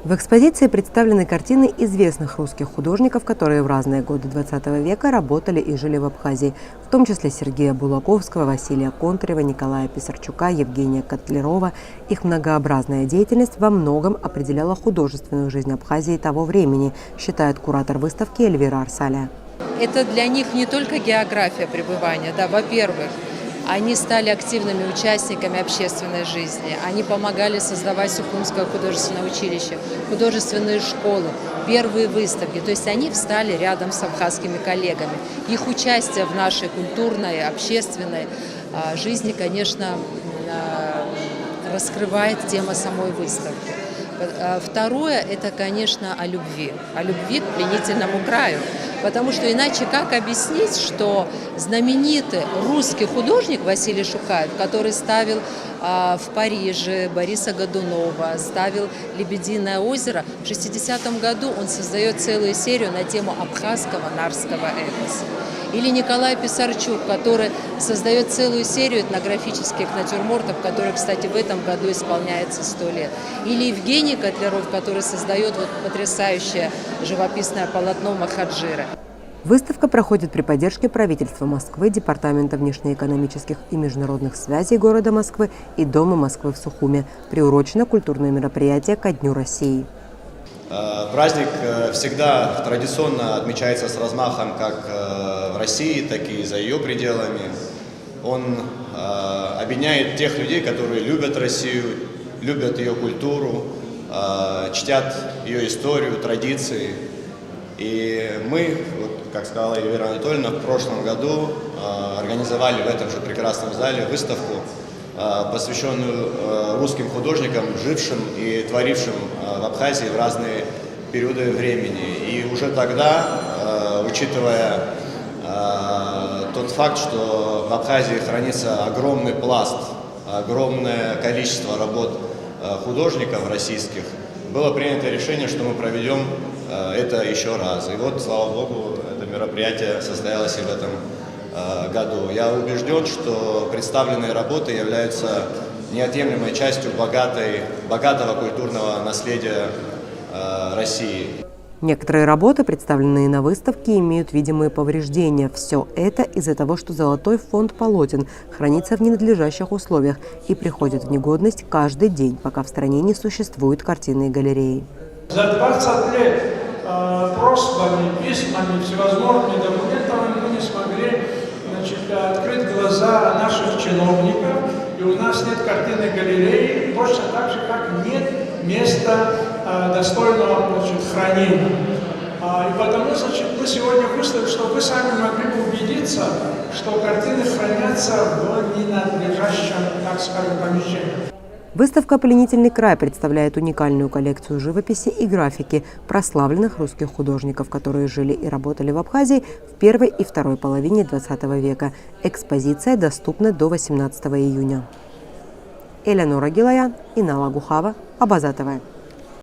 В экспозиции представлены картины известных русских художников, которые в разные годы XX века работали и жили в Абхазии, в том числе Сергея Булаковского, Василия Контарева, Николая Писарчука, Евгения Котлярова. Их многообразная деятельность во многом определяла художественную жизнь Абхазии того времени, считает куратор выставки Эльвира Арсаля. Это для них не только география пребывания, да, во-первых, они стали активными участниками общественной жизни, они помогали создавать Сухумское художественное училище, художественные школы, первые выставки, то есть они встали рядом с абхазскими коллегами. Их участие в нашей культурной, общественной жизни, конечно, раскрывает тема самой выставки. Второе – это, конечно, о любви к пленительному краю. Потому что иначе как объяснить, что знаменитый русский художник Василий Шукаев, который ставил в Париже Бориса Годунова, ставил «Лебединое озеро», в 60-м году он создает целую серию на тему абхазского нарского эпоса. Или Николай Писарчук, который создает целую серию этнографических натюрмортов, которые, кстати, в этом году исполняется 100 лет. Или Евгений Котляров, который создает потрясающее живописное полотно «Махаджира». Выставка проходит при поддержке правительства Москвы, Департамента внешнеэкономических и международных связей города Москвы и Дома Москвы в Сухуме. Приурочено культурное мероприятие ко Дню России. Праздник всегда традиционно отмечается с размахом как в России, так и за ее пределами. Он объединяет тех людей, которые любят Россию, любят ее культуру, чтят ее историю, традиции. И мы, как сказала Эльвира Анатольевна, в прошлом году организовали в этом же прекрасном зале выставку, посвященную русским художникам, жившим и творившим в Абхазии в разные периоды времени. И уже тогда, учитывая тот факт, что в Абхазии хранится огромный пласт, огромное количество работ художников российских, было принято решение, что мы проведем это еще раз. И вот, слава богу, это мероприятие состоялось и в этом году. Я убежден, что представленные работы являются неотъемлемой частью богатого культурного наследия России. Некоторые работы, представленные на выставке, имеют видимые повреждения. Все это из-за того, что золотой фонд полотен хранится в ненадлежащих условиях и приходит в негодность каждый день, пока в стране не существует картинной галереи. За 20 лет просьбами, письмами, всевозможными документами мы не смогли открыть глаза наших чиновников, и у нас нет картинной галереи, точно так же, как нет места достойного хранения. И потому, мы сегодня выставили, чтобы вы сами могли бы убедиться, что картины хранятся в ненадлежащем, так скажем, помещении. Выставка «Пленительный край» представляет уникальную коллекцию живописи и графики прославленных русских художников, которые жили и работали в Абхазии в первой и второй половине XX века. Экспозиция доступна до 18 июня. Элеонора Гилаян, Инала Гухава, Абаза ТВ.